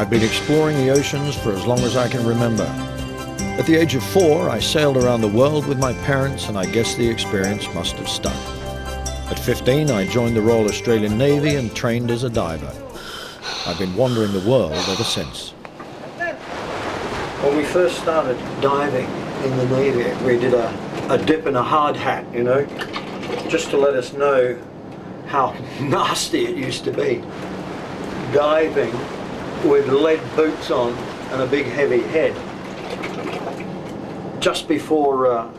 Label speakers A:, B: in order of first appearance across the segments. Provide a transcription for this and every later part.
A: I've been exploring the oceans for as long as I can remember. At the age of 4, I sailed around the world with my parents, and I guess the experience must have stuck. At 15, I joined the Royal Australian Navy and trained as a diver. I've been wandering the world ever since. When we first started diving in the Navy, we did a dip and a hard hat, you know, just to let us know how nasty it used to be. Diving with lead boots on and a big heavy head. Just before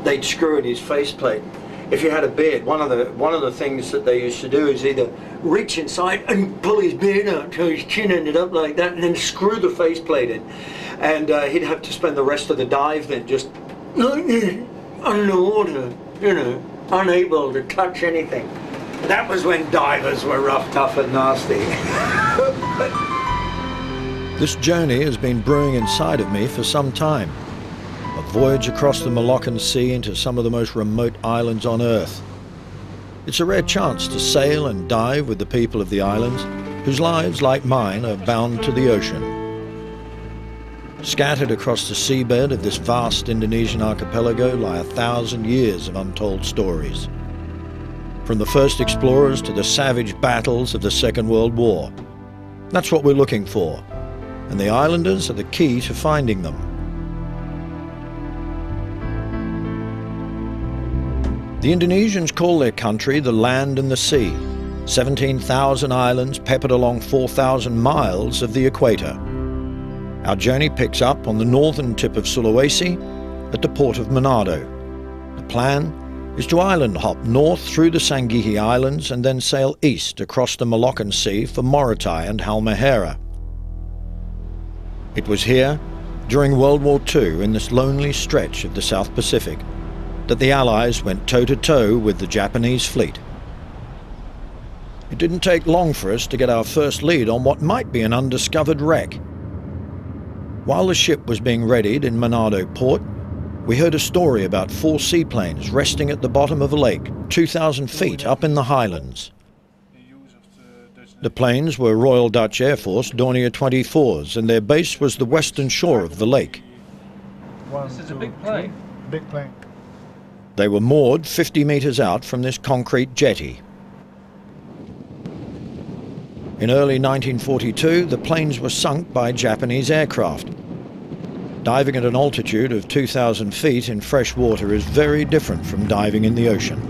A: they'd screw in his faceplate. If you had a beard, one of the things that they used to do is either reach inside and pull his beard out until his chin ended up like that, and then screw the faceplate in. And he'd have to spend the rest of the dive then just underwater, you know, unable to touch anything. That was when divers were rough, tough and nasty. This journey has been brewing inside of me for some time. A voyage across the Moluccan Sea into some of the most remote islands on Earth. It's a rare chance to sail and dive with the people of the islands, whose lives, like mine, are bound to the ocean. Scattered across the seabed of this vast Indonesian archipelago lie 1,000 years of untold stories. From the first explorers to the savage battles of the Second World War. That's what we're looking for, and the islanders are the key to finding them. The Indonesians call their country the land and the sea, 17,000 islands peppered along 4,000 miles of the equator. Our journey picks up on the northern tip of Sulawesi at the port of Manado. The plan is to island hop north through the Sangihe Islands and then sail east across the Moluccan Sea for Morotai and Halmahera. It was here, during World War II, in this lonely stretch of the South Pacific, that the Allies went toe-to-toe with the Japanese fleet. It didn't take long for us to get our first lead on what might be an undiscovered wreck. While the ship was being readied in Manado port, we heard a story about 4 seaplanes resting at the bottom of a lake, 2,000 feet up in the highlands. The planes were Royal Dutch Air Force Dornier 24s, and their base was the western shore of the lake.
B: This is a big plane.
C: Big plane.
A: They were moored 50 meters out from this concrete jetty. In early 1942, the planes were sunk by Japanese aircraft. Diving at an altitude of 2,000 feet in fresh water is very different from diving in the ocean.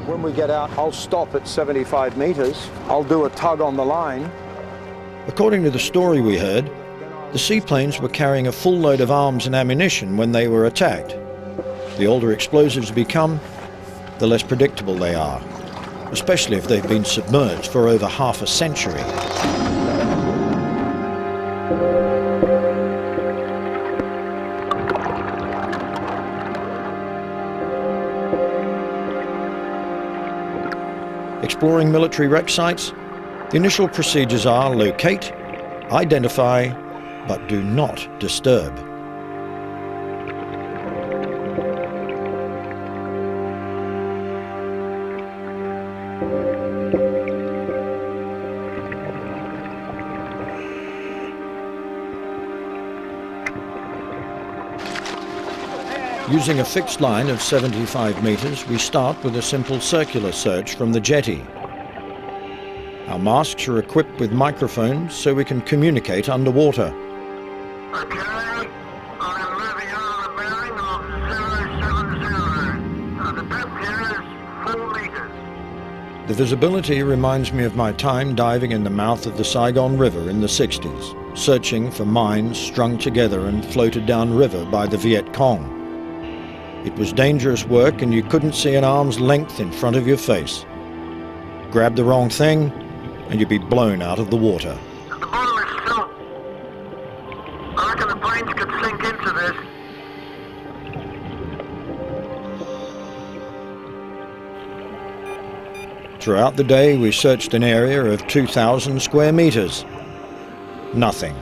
A: When we get out, I'll stop at 75 meters. I'll do a tug on the line. According to the story we heard, the seaplanes were carrying a full load of arms and ammunition when they were attacked. The older explosives become, the less predictable they are, especially if they've been submerged for over half a century. Exploring military wreck sites, the initial procedures are locate, identify, but do not disturb. Using a fixed line of 75 meters, we start with a simple circular search from the jetty. Our masks are equipped with microphones so we can communicate underwater.
D: Okay, I'm moving on a bearing of 070. The depth here is 4 meters.
A: The visibility reminds me of my time diving in the mouth of the Saigon River in the 60s, searching for mines strung together and floated downriver by the Viet Cong. It was dangerous work and you couldn't see an arm's length in front of your face. Grab the wrong thing and you'd be blown out of the water.
D: The bottom is silt. I reckon the planes could sink into this.
A: Throughout the day we searched an area of 2,000 square meters. Nothing.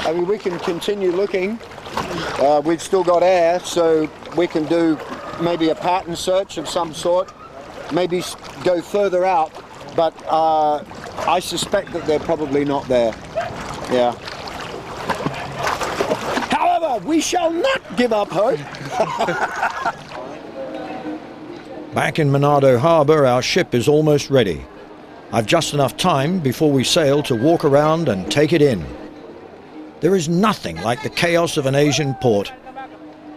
A: I mean, we can continue looking
C: We've still got air, so we can do maybe a pattern search of some sort, maybe go further out, but I suspect that they're probably not there. Yeah. However, we shall not give up hope.
A: Back in Manado Harbour, our ship is almost ready. I've just enough time before we sail to walk around and take it in. There is nothing like the chaos of an Asian port.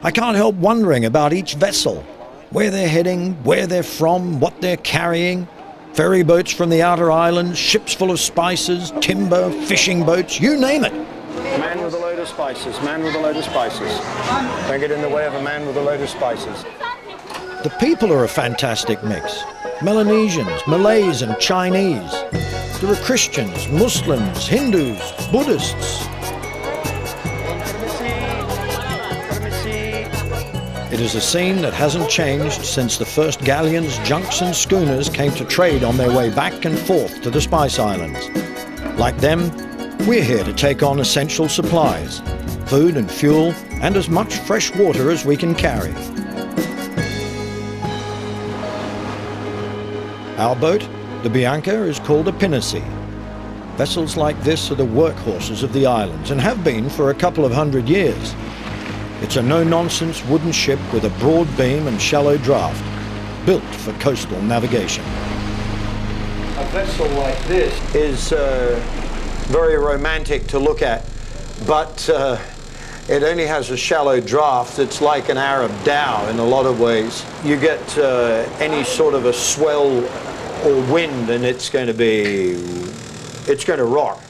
A: I can't help wondering about each vessel, where they're heading, where they're from, what they're carrying. Ferry boats from the outer islands, ships full of spices, timber, fishing boats, you name it.
C: Man with a load of spices, man with a load of spices. Don't get in the way of a man with a load of spices.
A: The people are a fantastic mix. Melanesians, Malays and Chinese. There are Christians, Muslims, Hindus, Buddhists. It is a scene that hasn't changed since the first galleons, junks and schooners came to trade on their way back and forth to the Spice Islands. Like them, we're here to take on essential supplies, food and fuel, and as much fresh water as we can carry. Our boat, the Bianca, is called a pinnace. Vessels like this are the workhorses of the islands and have been for a couple of 100 years. It's a no-nonsense wooden ship with a broad beam and shallow draft, built for coastal navigation. A vessel like this is very romantic to look at, but it only has a shallow draft. It's like an Arab dhow in a lot of ways. You get any sort of a swell or wind and it's going to rock.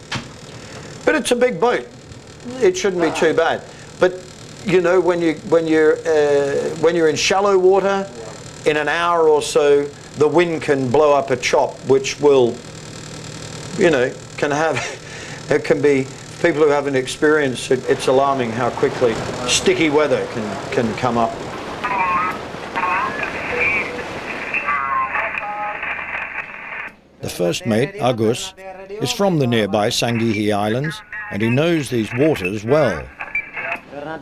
A: But it's a big boat. It shouldn't be too bad. But you know, when you're in shallow water, in an hour or so, the wind can blow up a chop, which will, you know, it can be, people who haven't experienced it, it's alarming how quickly sticky weather can come up. The first mate, Agus, is from the nearby Sangihe Islands, and he knows these waters well. A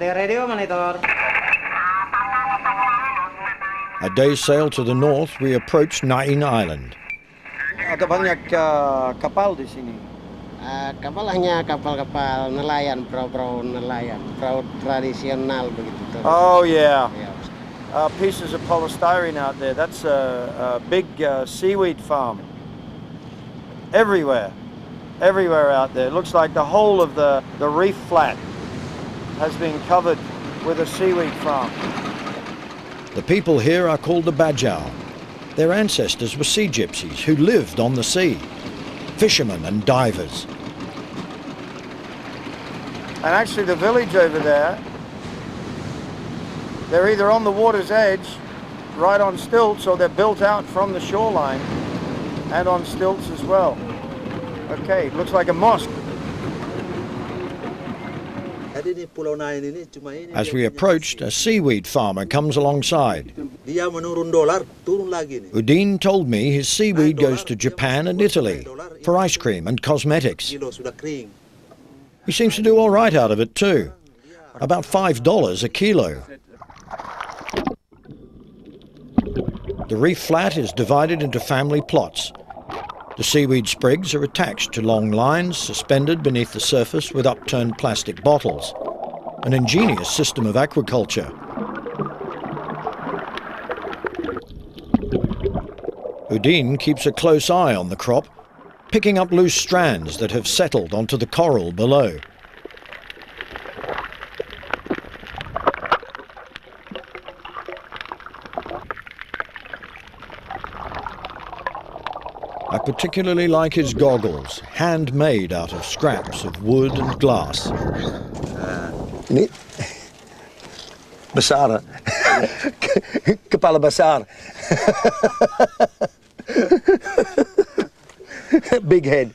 A: day's sail to the north, we approach Nain Island.
C: Ada banyak kapal di sini.
E: Kapal hanya kapal-kapal nelayan, perahu-perahu nelayan, perahu tradisional begitu.
C: Oh yeah. Pieces of polystyrene out there. That's a big seaweed farm. Everywhere out there. It looks like the whole of the reef flat has been covered with a seaweed farm.
A: The people here are called the Bajau. Their ancestors were sea gypsies who lived on the sea, fishermen and divers.
C: And actually the village over there, they're either on the water's edge, right on stilts, or they're built out from the shoreline and on stilts as well. Okay, looks like a mosque.
A: As we approached, a seaweed farmer comes alongside. Udin told me his seaweed goes to Japan and Italy for ice cream and cosmetics. He seems to do all right out of it too, about $5 a kilo. The reef flat is divided into family plots. The seaweed sprigs are attached to long lines suspended beneath the surface with upturned plastic bottles. An ingenious system of aquaculture. Udin keeps a close eye on the crop, picking up loose strands that have settled onto the coral below. I particularly like his goggles, handmade out of scraps of wood and glass.
C: Ini besar, kepala besar, big head.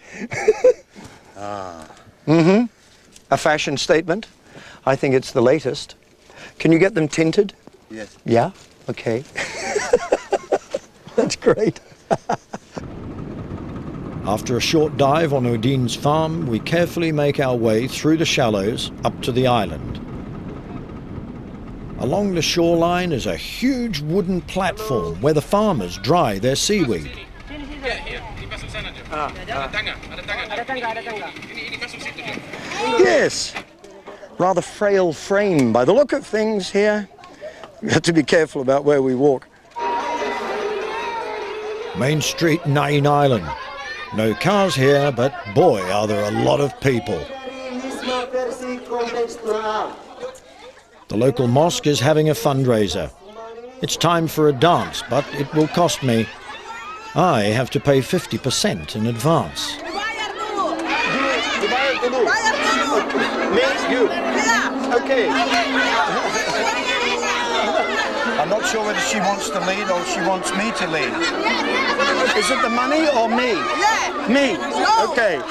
C: A fashion statement. I think it's the latest. Can you get them tinted?
E: Yes.
C: Yeah. Okay. That's great.
A: After a short dive on Udin's farm, we carefully make our way through the shallows up to the island. Along the shoreline is a huge wooden platform where the farmers dry their seaweed.
C: Yes, rather frail frame by the look of things here. We have to be careful about where we walk.
A: Main Street, Nain Island. No cars here, but boy, are there a lot of people. The local mosque is having a fundraiser. It's time for a dance, but it will cost me. I have to pay 50% in advance.
C: Me, you. Okay. I'm not sure whether she wants to lead or she wants me to lead. Is it the money or me? Me. Okay.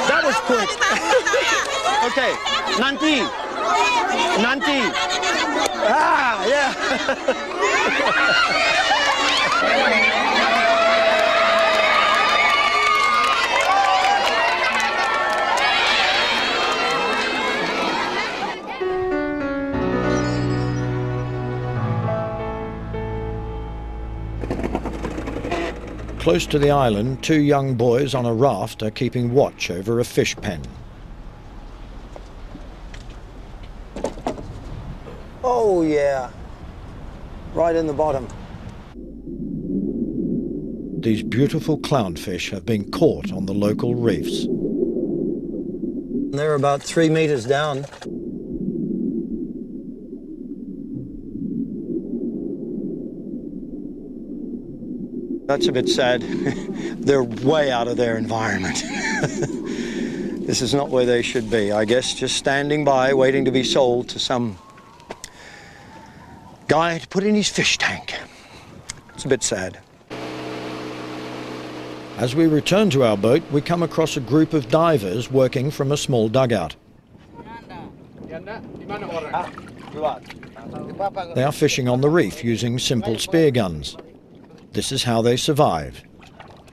C: That was quick. Okay. Nanti. Ah, yeah.
A: Close to the island, two young boys on a raft are keeping watch over a fish pen.
C: Oh, yeah. Right in the bottom.
A: These beautiful clownfish have been caught on the local reefs.
C: They're about 3 meters down. That's a bit sad. They're way out of their environment. This is not where they should be. I guess just standing by, waiting to be sold to some guy to put in his fish tank. It's a bit sad.
A: As we return to our boat, we come across a group of divers working from a small dugout. They are fishing on the reef using simple spear guns. This is how they survive,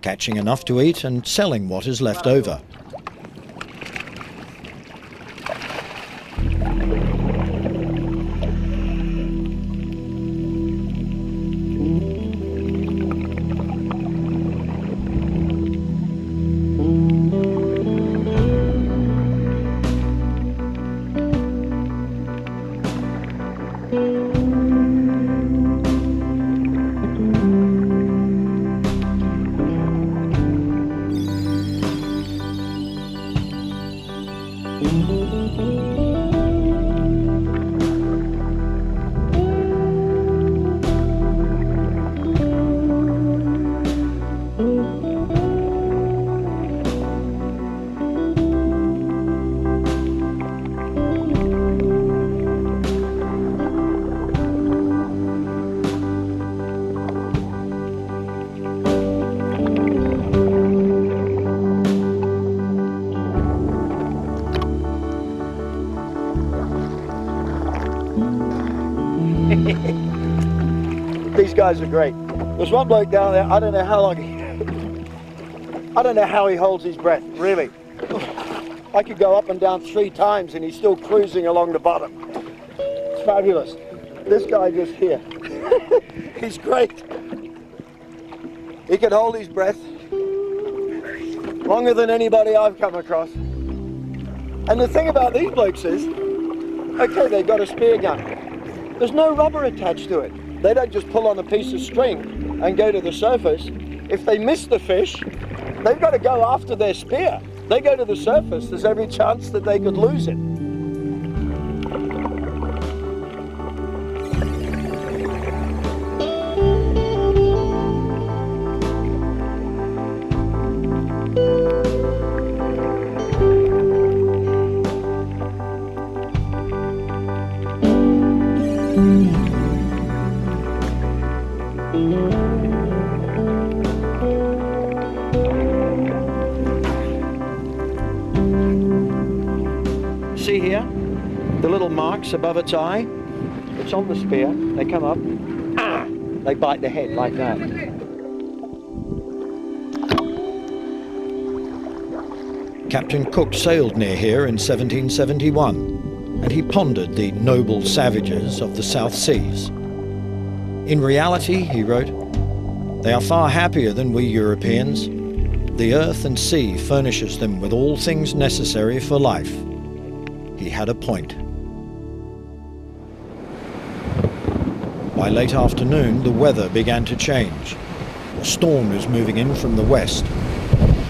A: catching enough to eat and selling what is left over.
C: These guys are great. There's one bloke down there, I don't know how he holds his breath, really. I could go up and down 3 times and he's still cruising along the bottom. It's fabulous. This guy just here, he's great. He can hold his breath longer than anybody I've come across. And the thing about these blokes is, okay, they've got a spear gun. There's no rubber attached to it. They don't just pull on a piece of string and go to the surface. If they miss the fish, they've got to go after their spear. They go to the surface, there's every chance that they could lose it. See here, the little marks above its eye? It's on the spear. They come up, they bite the head like that.
A: Captain Cook sailed near here in 1771, and he pondered the noble savages of the South Seas. In reality, he wrote, they are far happier than we Europeans. The earth and sea furnishes them with all things necessary for life. He had a point. By late afternoon, the weather began to change. A storm is moving in from the west.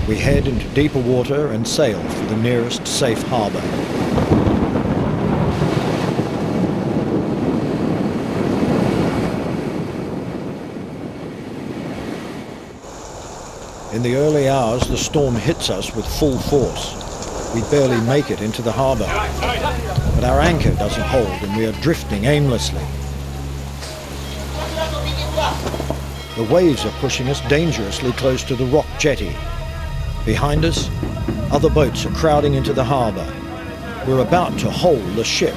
A: We head into deeper water and sail for the nearest safe harbour. In the early hours, the storm hits us with full force. We barely make it into the harbour. But our anchor doesn't hold and we are drifting aimlessly. The waves are pushing us dangerously close to the rock jetty. Behind us, other boats are crowding into the harbour. We're about to hole the ship.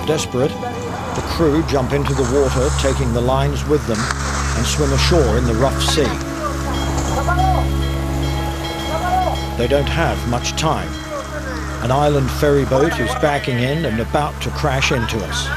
A: Desperate, the crew jump into the water, taking the lines with them, and swim ashore in the rough sea. They don't have much time. An island ferry boat is backing in and about to crash into us.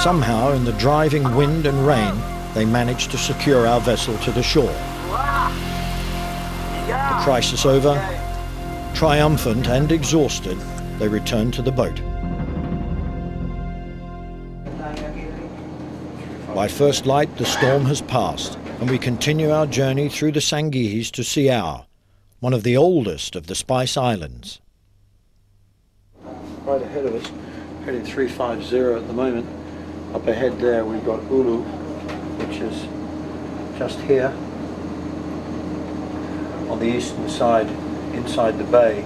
A: Somehow, in the driving wind and rain, they managed to secure our vessel to the shore. The crisis over, triumphant and exhausted, they returned to the boat. By first light, the storm has passed, and we continue our journey through the Sangihes to Siao, one of the oldest of the Spice Islands.
F: Right ahead of us, heading 350 at the moment. Up ahead there we've got Ulu, which is just here on the eastern side, inside the bay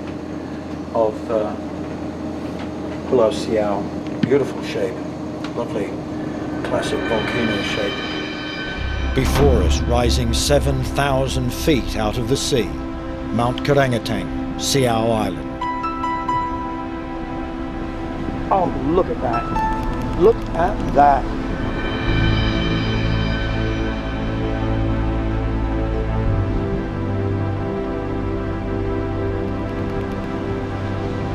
F: of Pulau Siao. Beautiful shape, lovely classic volcano shape.
A: Before us, rising 7,000 feet out of the sea, Mount Karangatang, Siao Island.
F: Oh, look at that. Look at that.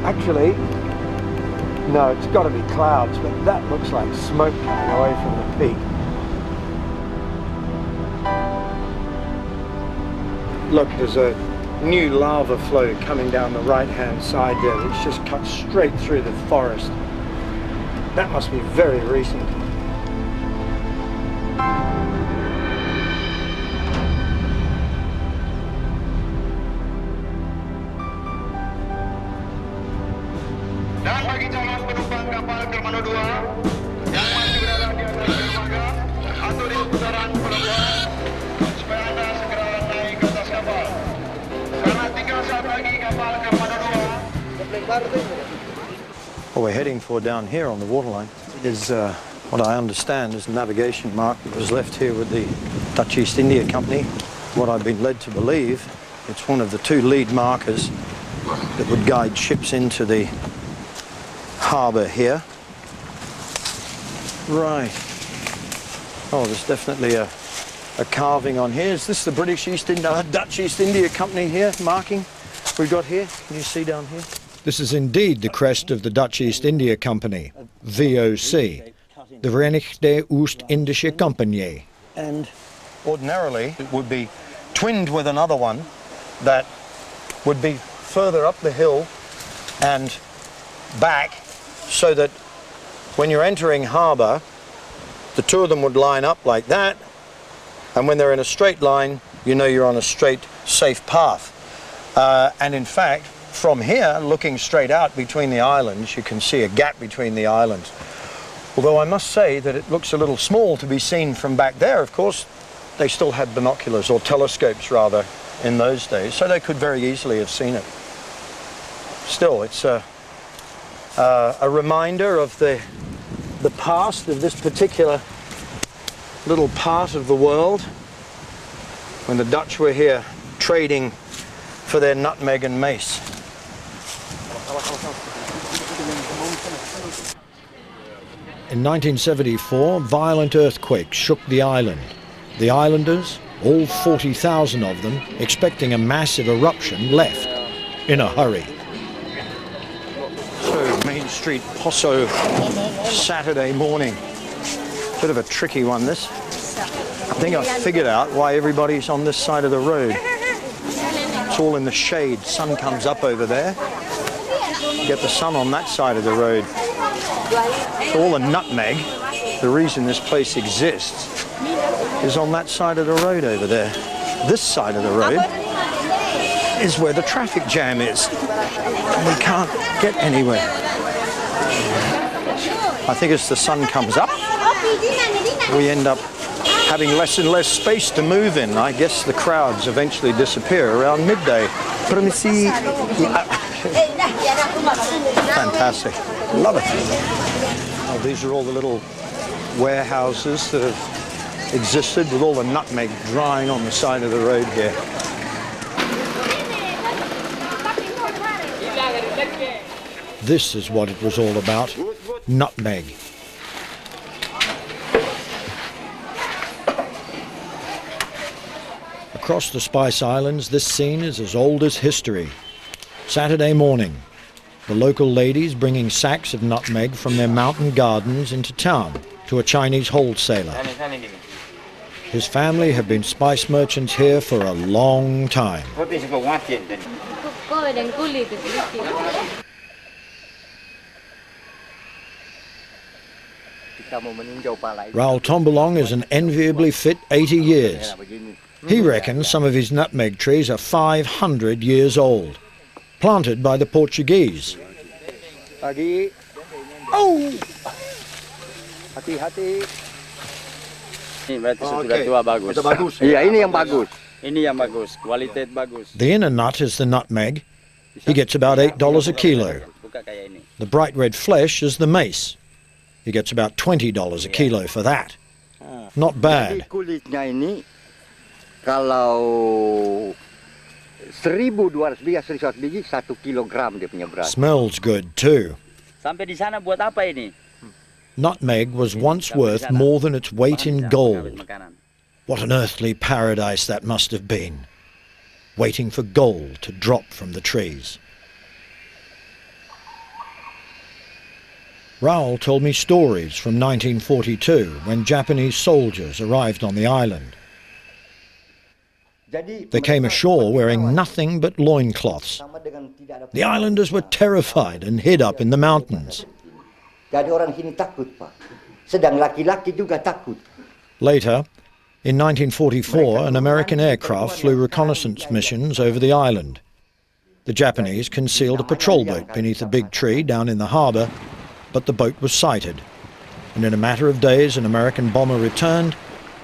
F: Actually, no, it's got to be clouds, but that looks like smoke coming away from the peak. Look, there's a new lava flow coming down the right-hand side there, which just cuts straight through the forest. That must be very recent.
D: Dan bagi calon penumpang kapal Kermano 2 yang masih berada di atas dermaga atau di seputaran pelabuhan, supaya Anda segera naik ke atas kapal. Karena tinggal saat lagi kapal Kermano 2.
F: What we're heading for down here on the waterline is what I understand is a navigation mark that was left here with the Dutch East India Company. What I've been led to believe, it's one of the two lead markers that would guide ships into the harbour here. Right. Oh, there's definitely a carving on here. Is this the Dutch East India Company here marking we've got here? Can you see down here?
A: This is indeed the crest of the Dutch East India Company, VOC, the Verenigde Oost-Indische Compagnie.
F: And ordinarily it would be twinned with another one that would be further up the hill and back, so that when you're entering harbour, the two of them would line up like that, and when they're in a straight line, you know you're on a straight, safe path. And in fact, from here, looking straight out between the islands, you can see a gap between the islands. Although I must say that it looks a little small to be seen from back there. Of course, they still had binoculars, or telescopes rather, in those days, so they could very easily have seen it. Still, it's a reminder of the past of this particular little part of the world when the Dutch were here trading for their nutmeg and mace.
A: In 1974, violent earthquakes shook the island. The islanders, all 40,000 of them, expecting a massive eruption, left in a hurry.
F: So, Main Street, Poso, Saturday morning. Bit of a tricky one, this. I think I figured out why everybody's on this side of the road. It's all in the shade. Sun comes up over there. Get the sun on that side of the road. All the nutmeg, the reason this place exists, is on that side of the road over there. This side of the road is where the traffic jam is. And we can't get anywhere. I think as the sun comes up, we end up having less and less space to move in. I guess the crowds eventually disappear around midday. Fantastic. Love it. Oh, these are all the little warehouses that have existed with all the nutmeg drying on the side of the road here.
A: This is what it was all about. Nutmeg. Across the Spice Islands, this scene is as old as history. Saturday morning, the local ladies bringing sacks of nutmeg from their mountain gardens into town to a Chinese wholesaler. His family have been spice merchants here for a long time. Raul Tombolong is an enviably fit 80 years. He reckons some of his nutmeg trees are 500 years old, planted by the Portuguese.
C: Oh!
G: Hati-hati. Ini berarti
C: Oh,
G: sudah
C: okay.
G: tua bagus.
C: Itu bagus.
G: Iya, ini yang bagus. Ini yang bagus, kualitas bagus.
A: The inner nut is the nutmeg. He gets about $8 a kilo.
G: Buka kayak ini.
A: The bright red flesh is the mace. He gets about $20 a kilo for that. Not
G: Jadi
A: bad.
G: kulitnya ini kalau 1.200 biji, 100 biji, 1 kilogram dia punya berat.
A: Smells good too.
G: Sampai di sana buat apa ini?
A: Nutmeg was once worth more than its weight in gold.
G: Makanan.
A: What an earthly paradise that must have been, waiting for gold to drop from the trees. Raul told me stories from 1942 when Japanese soldiers arrived on the island. They came ashore wearing nothing but loincloths. The islanders were terrified and hid up in the mountains.
H: Jadi orang sini takut, Pak. Sedang laki-laki juga takut.
A: Later, in 1944, an American aircraft flew reconnaissance missions over the island. The Japanese concealed a patrol boat beneath a big tree down in the harbour, but the boat was sighted, and in a matter of days an American bomber returned,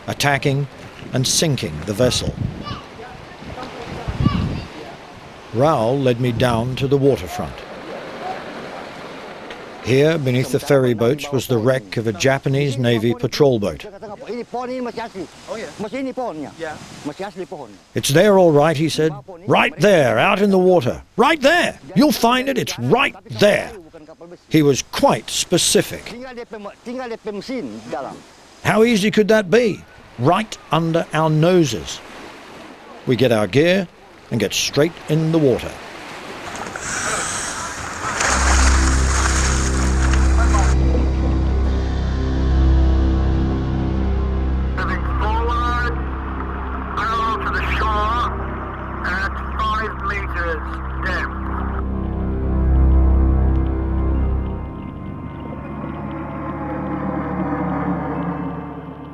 A: attacking and sinking the vessel. Raul led me down to the waterfront. Here, beneath the ferry boats, was the wreck of a Japanese Navy patrol boat.
H: Ini pohon ini masih asli. Oh ya. Masih ini pohonnya. Ya. Masih asli pohon.
A: It's there all right, he said. Right there, out in the water. Right there. You'll find it, it's right there. He was quite specific.
H: Tinggal DP mesin di dalam.
A: How easy could that be? Right under our noses. We get our gear and get straight in the water.
D: Moving forward, parallel to the shore at 5 meters depth.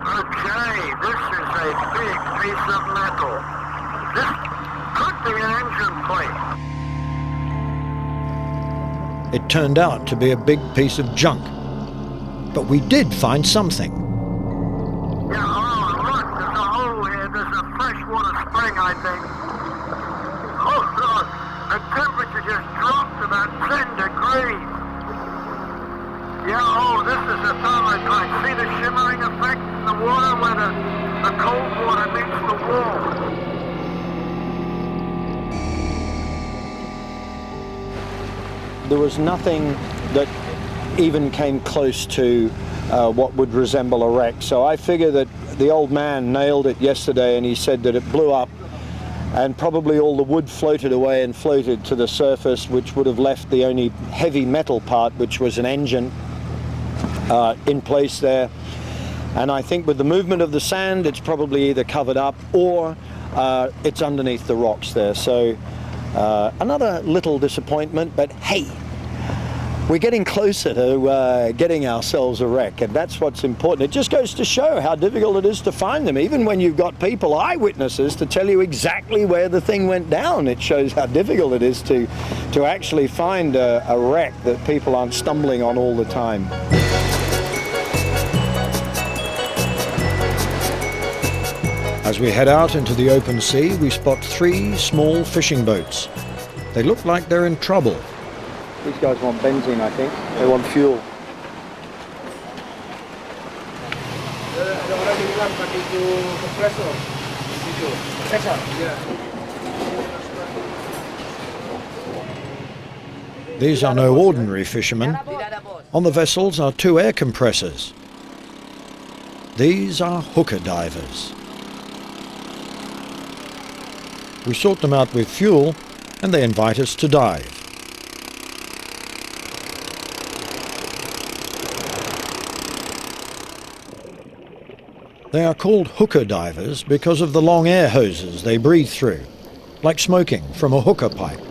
D: Okay, this is a big piece of metal. This could be an engine plate.
A: It turned out to be a big piece of junk. but we did find something.
D: Yeah, oh, look, there's a hole here. There's a freshwater spring, I think. Oh, look, the temperature just dropped about 10 degrees. Yeah, oh, this is a thermite pipe. See the shimmering effect in the water where the cold water meets the warm.
F: There was nothing that even came close to what would resemble a wreck. So I figure that the old man nailed it yesterday, and he said that it blew up and probably all the wood floated away and floated to the surface, which would have left the only heavy metal part, which was an engine, in place there. And I think with the movement of the sand, it's probably either covered up or it's underneath the rocks there. So another little disappointment, but hey, we're getting closer to getting ourselves a wreck, and that's what's important. It just goes to show how difficult it is to find them. Even when you've got people, eyewitnesses, to tell you exactly where the thing went down, it shows how difficult it is to actually find a wreck that people aren't stumbling on all the time.
A: As we head out into the open sea, we spot 3 small fishing boats. They look like they're in trouble.
F: These guys want benzene, I think. They want fuel.
A: These are no ordinary fishermen. On the vessels are 2 air compressors. These are hooker divers. We sort them out with fuel, and they invite us to dive. They are called hooker divers because of the long air hoses they breathe through, like smoking from a hooker pipe.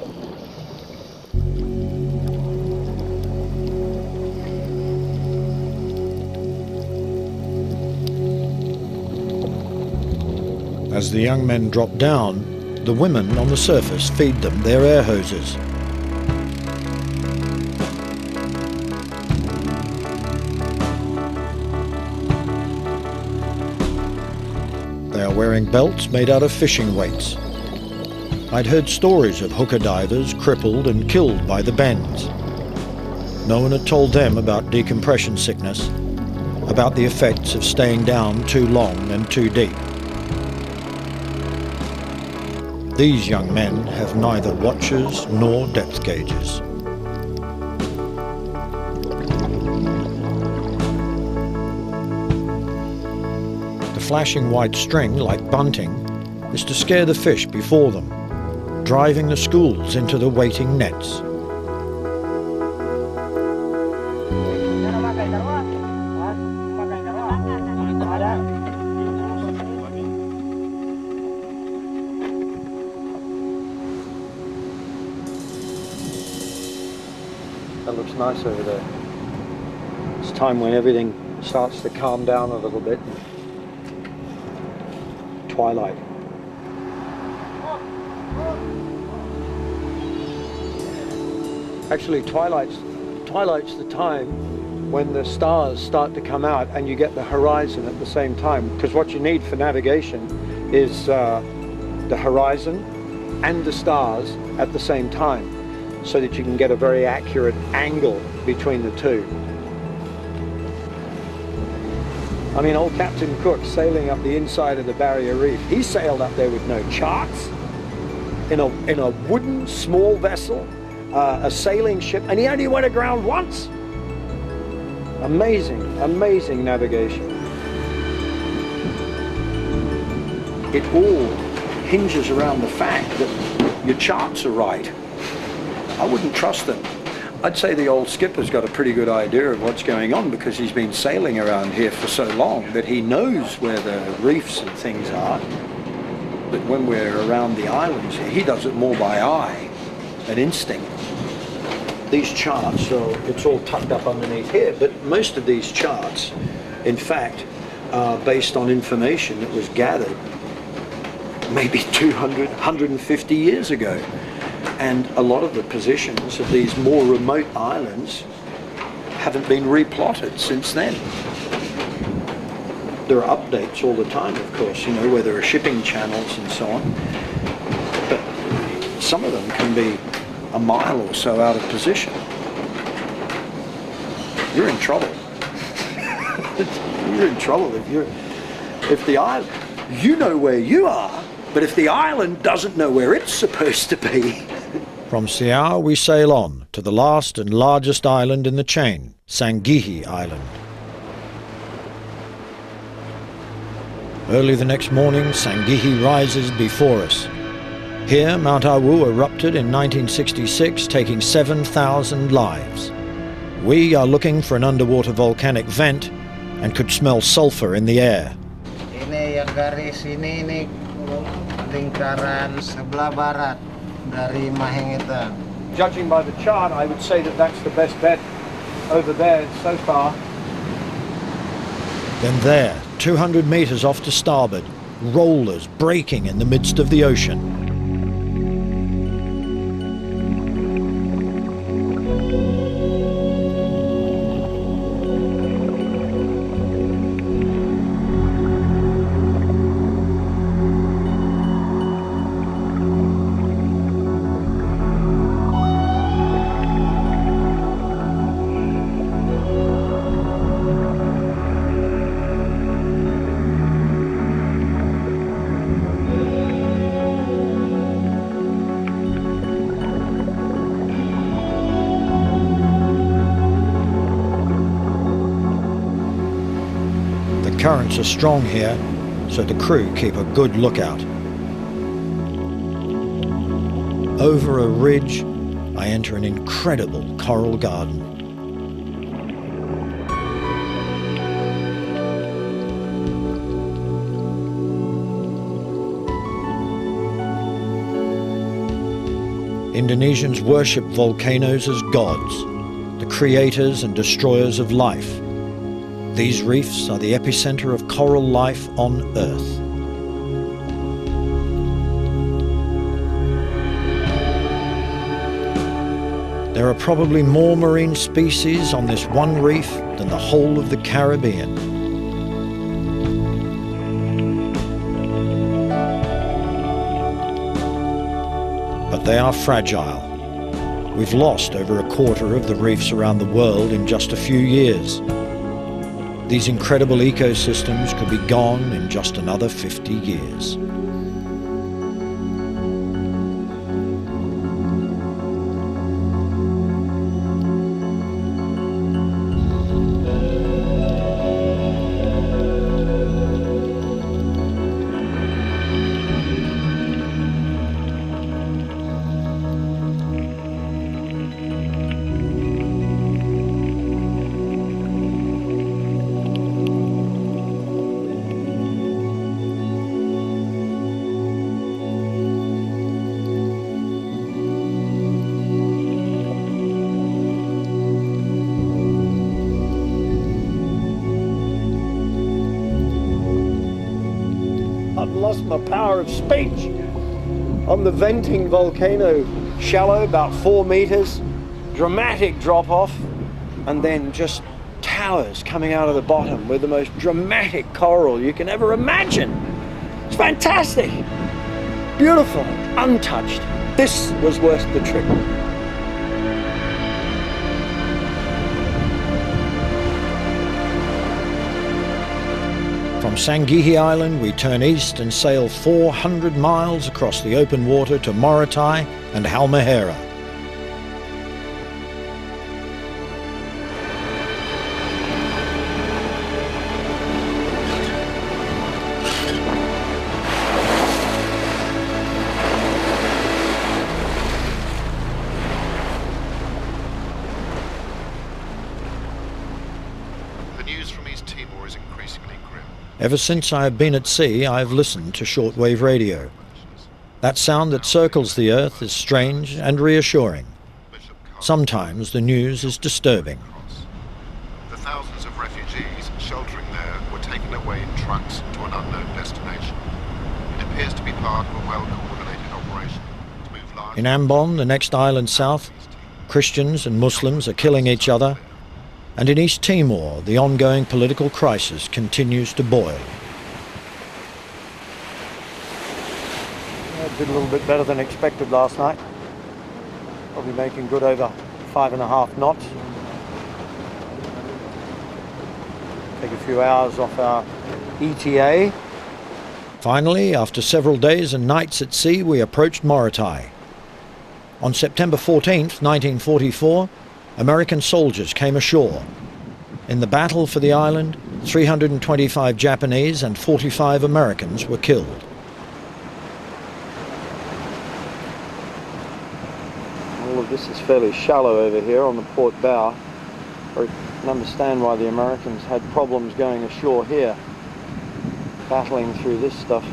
A: As the young men drop down, the women on the surface feed them their air hoses. They are wearing belts made out of fishing weights. I'd heard stories of hooker divers crippled and killed by the bends. No one had told them about decompression sickness, about the effects of staying down too long and too deep. These young men have neither watches nor depth gauges. The flashing white string, like bunting, is to scare the fish before them, driving the schools into the waiting nets.
F: That looks nice over there. It's time when everything starts to calm down a little bit. Twilight. Actually, twilight's the time when the stars start to come out and you get the horizon at the same time. Because what you need for navigation is the horizon and the stars at the same time, so that you can get a very accurate angle between the two. I mean, old Captain Cook sailing up the inside of the Barrier Reef, he sailed up there with no charts, in a wooden small vessel, a sailing ship, and he only went aground once. Amazing, amazing navigation. It all hinges around the fact that your charts are right. I wouldn't trust them. I'd say the old skipper's got a pretty good idea of what's going on, because he's been sailing around here for so long that he knows where the reefs and things are. But when we're around the islands here, he does it more by eye and instinct. These charts, so it's all tucked up underneath here, but most of these charts, in fact, are based on information that was gathered maybe 200, 150 years ago. And a lot of the positions of these more remote islands
A: haven't been replotted since then. There are updates all the time, of course, you know, where there are shipping channels and so on. But some of them can be a mile or so out of position. You're in trouble. You're in trouble if the island, you know where you are, but if the island doesn't know where it's supposed to be. From Siao we sail on to the last and largest island in the chain, Sangihe Island. Early the next morning, Sangihe rises before us. Here, Mount Awu erupted in 1966, taking 7,000 lives. We are looking for an underwater volcanic vent and could smell sulfur in the air.
E: Ini yang garis ini lingkaran sebelah barat dari Mahengetan.
B: Judging by the chart, I would say that that's the best bet over there so far.
A: Then there, 200 meters off to starboard, rollers breaking in the midst of the ocean. Currents are strong here, so the crew keep a good lookout. Over a ridge, I enter an incredible coral garden. Indonesians worship volcanoes as gods, the creators and destroyers of life. These reefs are the epicenter of coral life on Earth. There are probably more marine species on this one reef than the whole of the Caribbean. But they are fragile. We've lost over a quarter of the reefs around the world in just a few years. These incredible ecosystems could be gone in just another 50 years.
B: Lost my power of speech. On the venting volcano, shallow, about 4 meters, dramatic drop off, and then just towers coming out of the bottom with the most dramatic coral you can ever imagine. It's fantastic, beautiful, untouched. This was worth the trip. From Sangihe Island, we turn east and sail 400 miles across the open water to Morotai and Halmahera.
D: The news from East Timor is increasingly grim.
A: Ever since I have been at sea, I've listened to shortwave radio. That sound that circles the earth is strange and reassuring. Sometimes the news is disturbing.
D: The thousands of refugees sheltering there were taken away in trucks to an unknown destination. It appears to be part of a well-coordinated operation to move large...
A: In Ambon, the next island south, Christians and Muslims are killing each other. And in East Timor, the ongoing political crisis continues to boil.
B: I did a little bit better than expected last night. Probably making good over 5.5 knots. Take a few hours off our ETA.
A: Finally, after several days and nights at sea, we approached Morotai. On September 14th, 1944, American soldiers came ashore. In the battle for the island, 325 Japanese and 45 Americans were killed.
B: All of this is fairly shallow over here on the port bow. I can understand why the Americans had problems going ashore here. Battling through this stuff.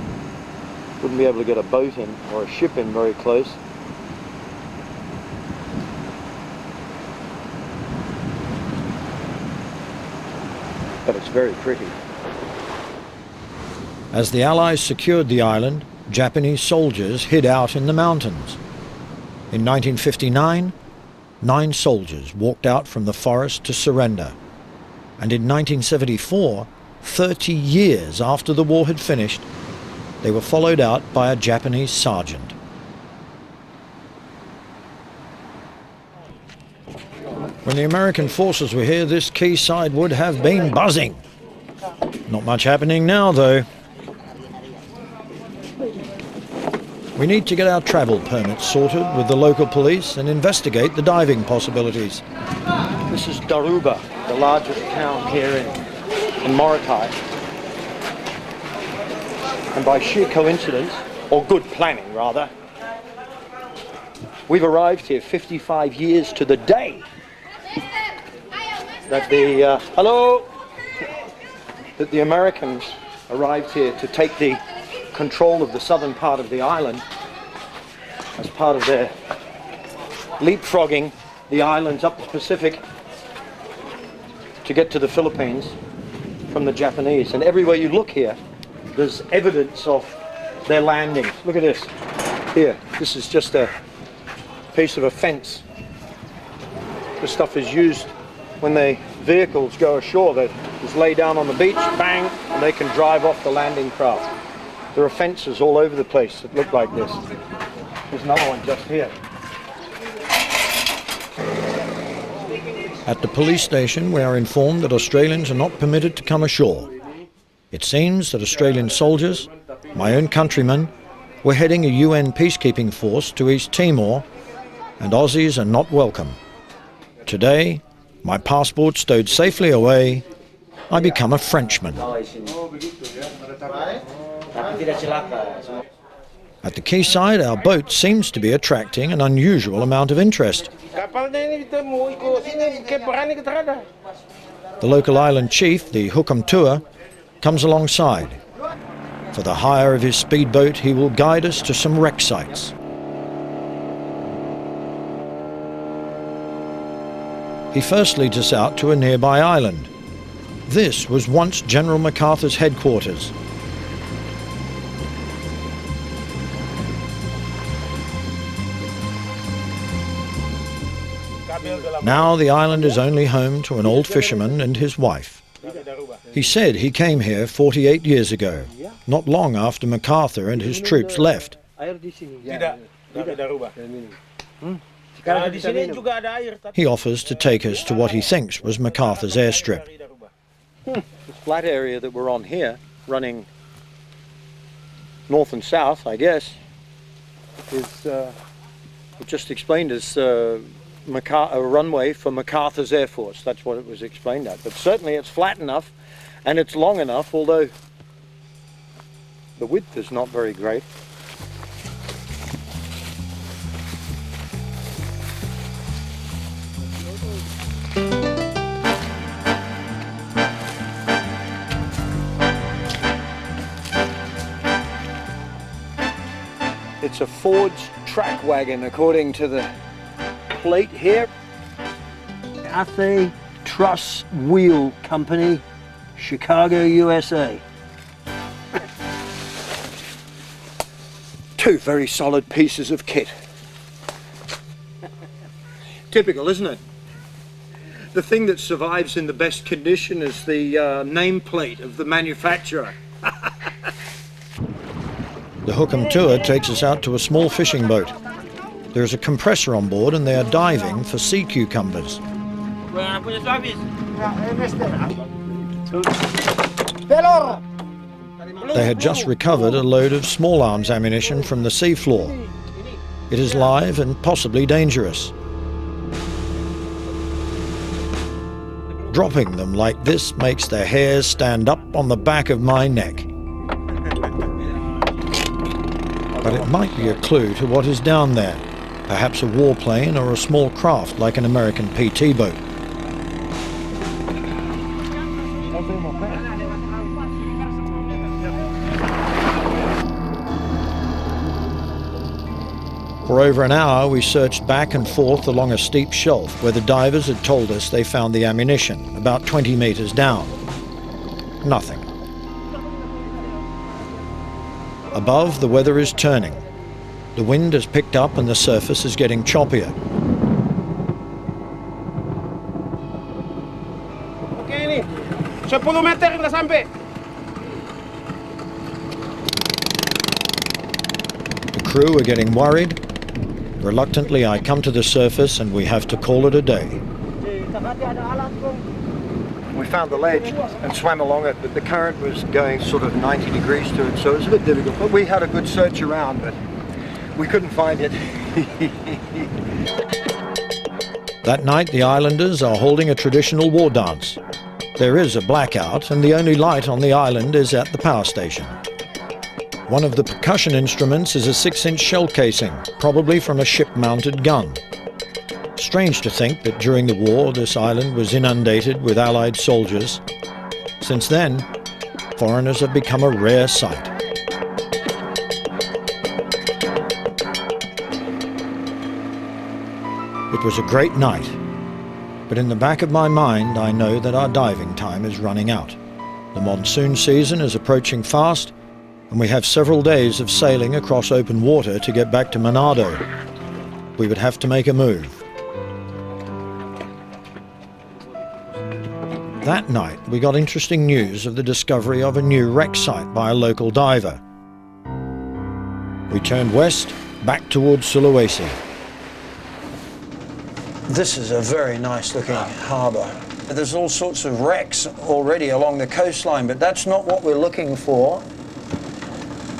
B: Wouldn't be able to get a boat in or a ship in very close. But it's very pretty.
A: As the Allies secured the island, Japanese soldiers hid out in the mountains. In 1959, 9 soldiers walked out from the forest to surrender. And in 1974, 30 years after the war had finished, they were followed out by a Japanese sergeant. When the American forces were here, this quayside would have been buzzing. Not much happening now, though. We need to get our travel permits sorted with the local police and investigate the diving possibilities.
B: This is Daruba, the largest town here in Morotai. And by sheer coincidence, or good planning rather, we've arrived here 55 years to the day that the Americans arrived here to take the control of the southern part of the island as part of their leapfrogging the islands up the Pacific to get to the Philippines from the Japanese. And everywhere you look here, there's evidence of their landing. Look at this. Here, this is just a piece of a fence. This stuff is used when the vehicles go ashore. They just lay down on the beach, bang, and they can drive off the landing craft. There are fences all over the place that look like this. There's another one just here.
A: At the police station, we are informed that Australians are not permitted to come ashore. It seems that Australian soldiers, my own countrymen, were heading a UN peacekeeping force to East Timor, and Aussies are not welcome. Today, my passport stowed safely away, I become a Frenchman. At the quayside, our boat seems to be attracting an unusual amount of interest. The local island chief, the Hukum Tua, comes alongside. For the hire of his speedboat, he will guide us to some wreck sites. He first leads us out to a nearby island. This was once General MacArthur's headquarters. Now the island is only home to an old fisherman and his wife. He said he came here 48 years ago, not long after MacArthur and his troops left. He offers to take us to what he thinks was MacArthur's airstrip.
B: This flat area that we're on here, running north and south, I guess, is just explained as a runway for MacArthur's Air Force. That's what it was explained at. But certainly it's flat enough and it's long enough, although the width is not very great. It's a forged track wagon, according to the plate here. Athe Truss Wheel Company, Chicago, USA. Two very solid pieces of kit. Typical, isn't it? The thing that survives in the best condition is the nameplate of the manufacturer.
A: The Hook'em tour takes us out to a small fishing boat. There's a compressor on board and they are diving for sea cucumbers. They had just recovered a load of small arms ammunition from the seafloor. It is live and possibly dangerous. Dropping them like this makes the hairs stand up on the back of my neck. But it might be a clue to what is down there. Perhaps a warplane or a small craft like an American PT boat. For over an hour we searched back and forth along a steep shelf where the divers had told us they found the ammunition, about 20 meters down. Nothing. Above, the weather is turning. The wind has picked up and the surface is getting choppier.
I: Oke ini, 10 meter kita sampai.
A: The crew are getting worried. Reluctantly, I come to the surface and we have to call it a day.
B: We found the ledge and swam along it, but the current was going sort of 90 degrees to it, so it was a bit difficult. But we had a good search around, but we couldn't find it.
A: That night, the islanders are holding a traditional war dance. There is a blackout, and the only light on the island is at the power station. One of the percussion instruments is a 6-inch shell casing, probably from a ship-mounted gun. Strange to think that during the war this island was inundated with Allied soldiers. Since then, foreigners have become a rare sight. It was a great night, but in the back of my mind I know that our diving time is running out. The monsoon season is approaching fast, and we have several days of sailing across open water to get back to Manado. We would have to make a move. That night, we got interesting news of the discovery of a new wreck site by a local diver. We turned west, back towards Sulawesi. This is a very nice looking harbour. There's all sorts of wrecks already along the coastline, but that's not what we're looking for.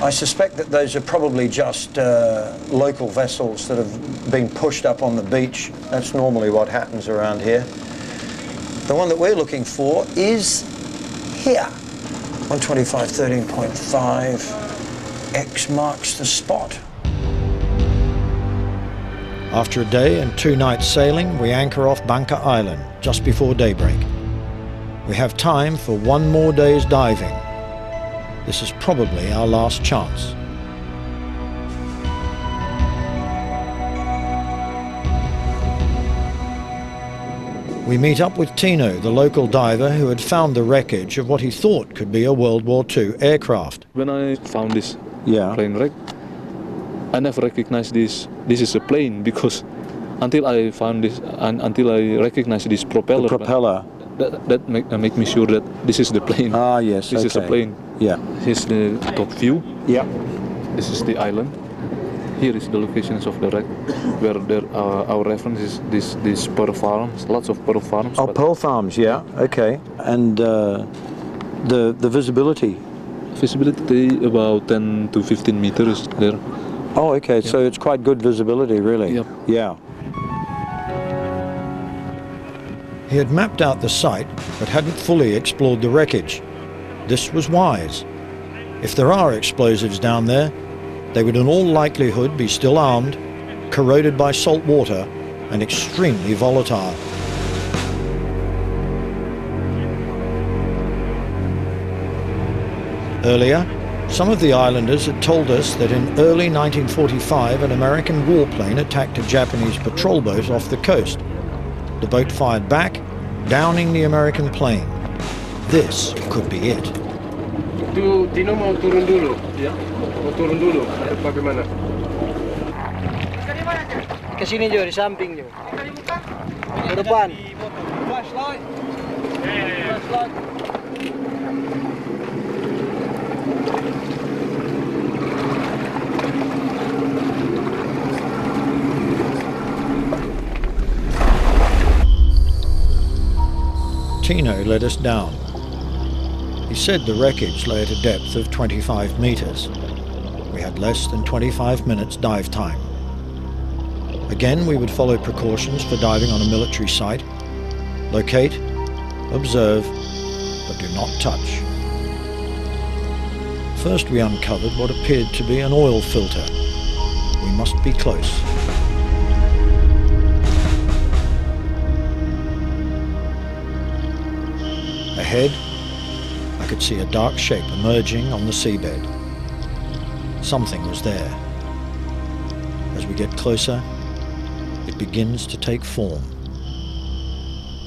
A: I suspect that those are probably just local vessels that have been pushed up on the beach. That's normally what happens around here. The one that we're looking for is here. 125 13.5. X marks the spot. After a day and 2 nights sailing, we anchor off Bangka Island just before daybreak. We have time for 1 more day's diving. This is probably our last chance. We meet up with Tino, the local diver who had found the wreckage of what he thought could be a World War II aircraft.
J: When I found this plane wreck, I never recognized this is a plane, because until I found this, until I recognized this propeller.
B: The propeller.
J: That make me sure that this is the plane.
B: Ah, yes.
J: This is a plane.
B: Yeah.
J: Here's the top view.
B: Yeah.
J: This is the island. Here is the locations of the wreck, where our reference is these pearl farms, lots of pearl farms.
B: Oh, pearl farms, yeah. Okay. And the visibility?
J: Visibility about 10 to 15 meters there.
B: Oh, okay. Yep. So it's quite good visibility, really.
J: Yep.
B: Yeah.
A: He had mapped out the site, but hadn't fully explored the wreckage. This was wise. If there are explosives down there, they would in all likelihood be still armed, corroded by salt water, and extremely volatile. Earlier, some of the islanders had told us that in early 1945 an American warplane attacked a Japanese patrol boat off the coast. The boat fired back, downing the American plane. This could be it.
I: Tino mau turun dulu, ya? Mau turun dulu, bagaimana? Ke sini Jo, di samping Jo. Ke depan.
J: Flashlight? Yeah. Flashlight.
A: Tino led us down. He said the wreckage lay at a depth of 25 meters. We had less than 25 minutes dive time. Again, we would follow precautions for diving on a military site. Locate, observe, but do not touch. First we uncovered what appeared to be an oil filter. We must be close. Ahead, I could see a dark shape emerging on the seabed. Something was there. As we get closer, it begins to take form.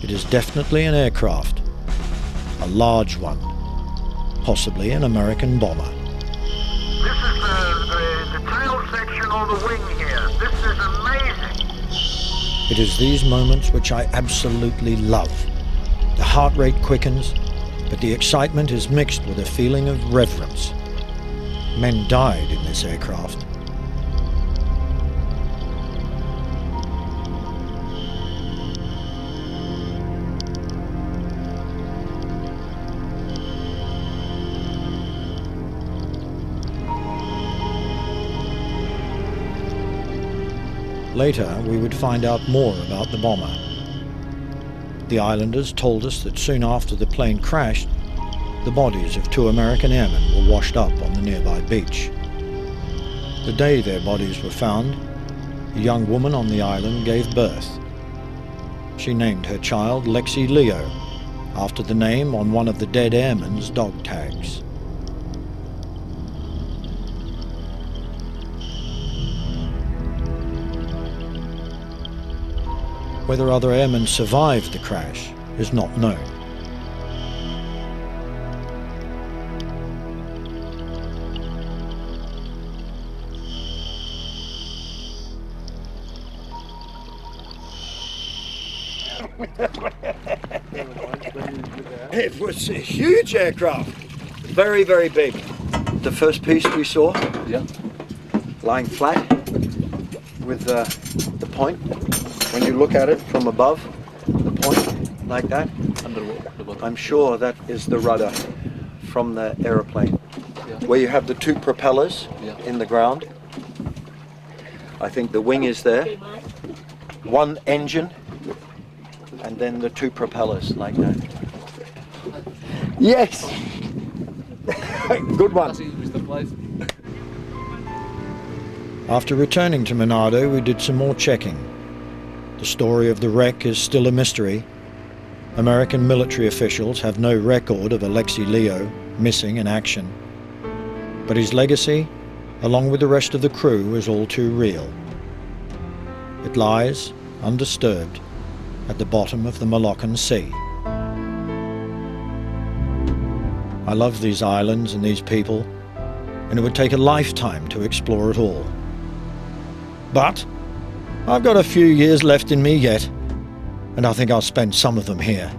A: It is definitely an aircraft, a large one, possibly an American bomber.
D: This is the tail section of the wing here. This is amazing.
A: It is these moments which I absolutely love. The heart rate quickens, but the excitement is mixed with a feeling of reverence. Men died in this aircraft. Later, we would find out more about the bomber. The islanders told us that soon after the plane crashed, the bodies of 2 American airmen were washed up on the nearby beach. The day their bodies were found, a young woman on the island gave birth. She named her child Lexi Leo, after the name on one of the dead airmen's dog tags. Whether other airmen survived the crash is not known.
B: It was a huge aircraft, very, very big. The first piece we saw, lying flat with the point. When you look at it from above, the point like that, I'm sure that is the rudder from the aeroplane. Where you have the 2 propellers in the ground. I think the wing is there. 1 engine, and then the 2 propellers like that. Yes! Good one.
A: After returning to Manado, we did some more checking. The story of the wreck is still a mystery. American military officials have no record of Alexi Leo missing in action. But his legacy, along with the rest of the crew, is all too real. It lies, undisturbed, at the bottom of the Moluccan Sea. I love these islands and these people, and it would take a lifetime to explore it all. But I've got a few years left in me yet, and I think I'll spend some of them here.